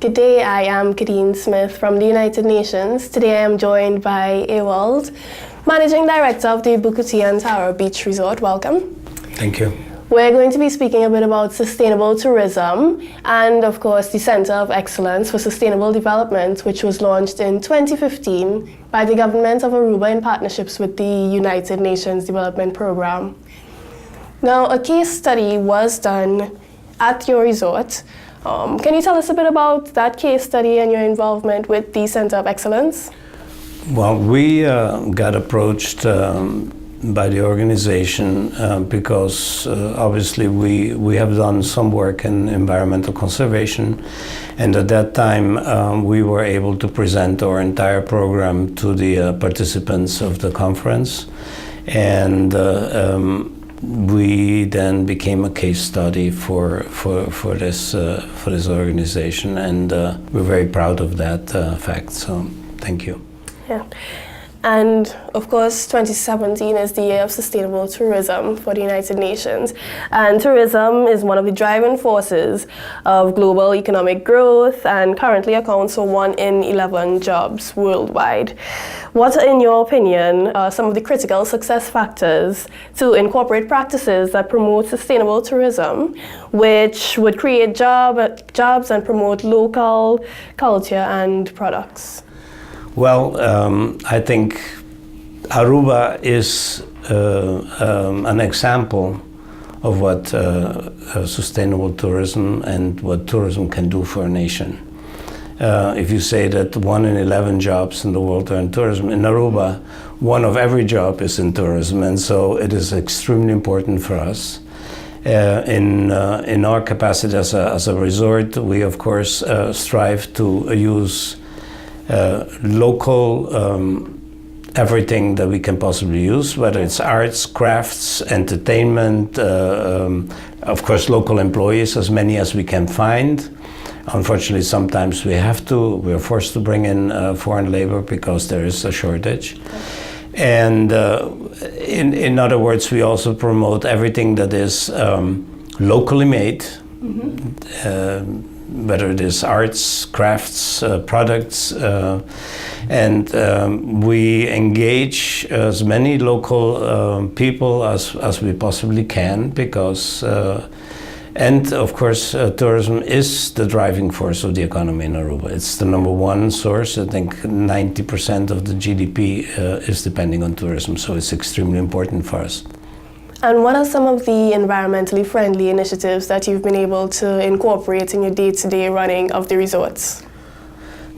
Good day, I am Kadeen Smith from the United Nations. Today I am joined by Ewald, Managing Director of the Bucuti and Tara Beach Resort. Welcome. Thank you. We're going to be speaking a bit about sustainable tourism and, of course, the Center of Excellence for Sustainable Development, which was launched in 2015 by the government of Aruba in partnerships with the United Nations Development Program. Now, a case study was done at your resort. Can you tell us a bit about that case study and your involvement with the Center of Excellence? Well, we got approached by the organization because obviously we have done some work in environmental conservation, and at that time we were able to present our entire program to the participants of the conference, and we then became a case study for this organization, and we're very proud of that fact. So thank you. Yeah. And of course, 2017 is the year of sustainable tourism for the United Nations. And tourism is one of the driving forces of global economic growth and currently accounts for 1 in 11 jobs worldwide. What, in your opinion, are some of the critical success factors to incorporate practices that promote sustainable tourism, which would create jobs and promote local culture and products? Well, I think Aruba is an example of what sustainable tourism and what tourism can do for a nation. If you say that 1 in 11 jobs in the world are in tourism, in Aruba, 1 of every job is in tourism, and so it is extremely important for us. In our capacity as a resort, we of course strive to use local everything that we can possibly use, whether it's arts, crafts, entertainment, of course local employees, as many as we can find. Unfortunately, sometimes we're forced to bring in foreign labor because there is a shortage. And in other words, we also promote everything that is locally made, whether it is arts, crafts, products, and we engage as many local people as we possibly can, because and of course tourism is the driving force of the economy in Aruba. It's the number 1 source. I think 90% of the GDP is depending on tourism, so it's extremely important for us. And what are some of the environmentally friendly initiatives that you've been able to incorporate in your day-to-day running of the resorts?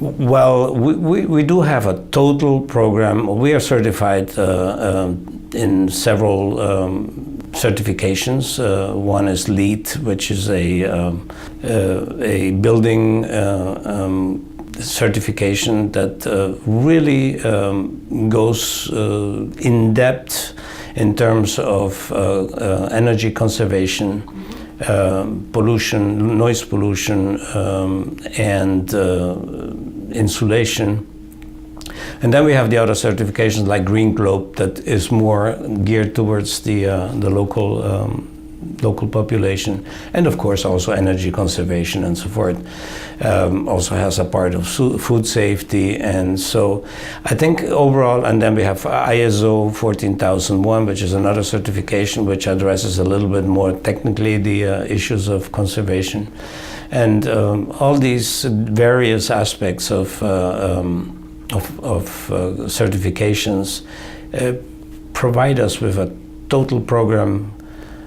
Well, we do have a total program. We are certified in several certifications. One is LEED, which is a building certification that really goes in depth in terms of energy conservation, pollution, noise pollution, and insulation. And then we have the other certifications like Green Globe that is more geared towards the local population, and of course also energy conservation and so forth. Also has a part of food safety, and so I think overall, and then we have ISO 14001, which is another certification which addresses a little bit more technically the issues of conservation, and all these various aspects of certifications provide us with a total program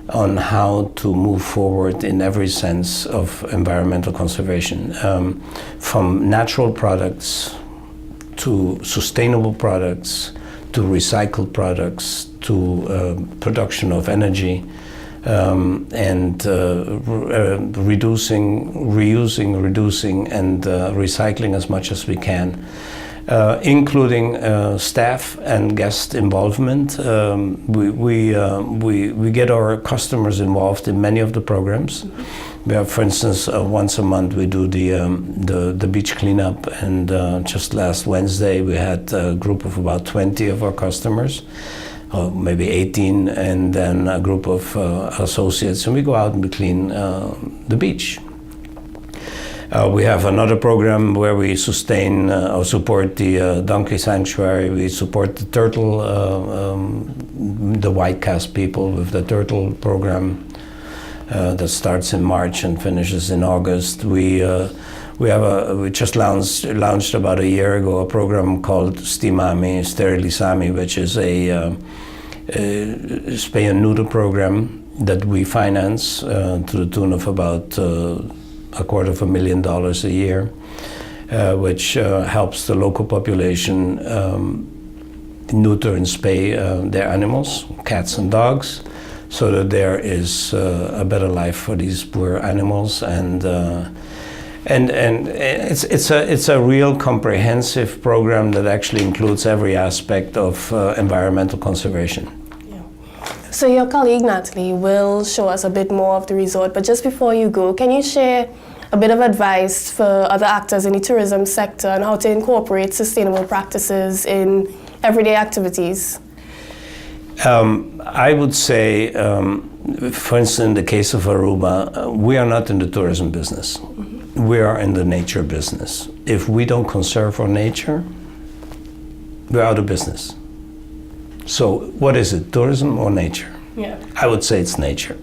on how to move forward in every sense of environmental conservation, from natural products to sustainable products to recycled products to production of energy, and reducing, and recycling as much as we can. Including staff and guest involvement. We get our customers involved in many of the programs. We have, for instance, once a month we do the beach cleanup, and just last Wednesday we had a group of about 20 of our customers, maybe 18, and then a group of associates, and we go out and we clean the beach. We have another program where we sustain or support the donkey sanctuary. We support the turtle, the white cast people with the turtle program that starts in March and finishes in August. We just launched about a year ago a program called Stimami, Sterilisami, which is a spay and neuter program that we finance to the tune of about $250,000 a year, which helps the local population neuter and spay their animals, cats and dogs, so that there is a better life for these poor animals. And it's a real comprehensive program that actually includes every aspect of environmental conservation. So your colleague Natalie will show us a bit more of the resort, but just before you go, can you share a bit of advice for other actors in the tourism sector on how to incorporate sustainable practices in everyday activities? I would say, for instance, in the case of Aruba, we are not in the tourism business. Mm-hmm. We are in the nature business. If we don't conserve our nature, we're out of business. So what is it, tourism or nature? Yeah. I would say it's nature.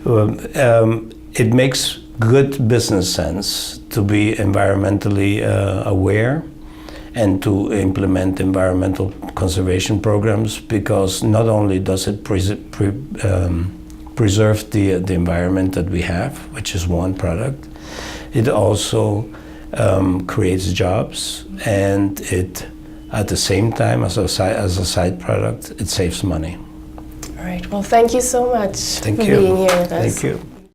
It makes good business sense to be environmentally aware and to implement environmental conservation programs, because not only does it preserve the environment that we have, which is one product, it also creates jobs, and it, at the same time, as a side product, it saves money. All right. Well, thank you so much for being here with us. Thank you.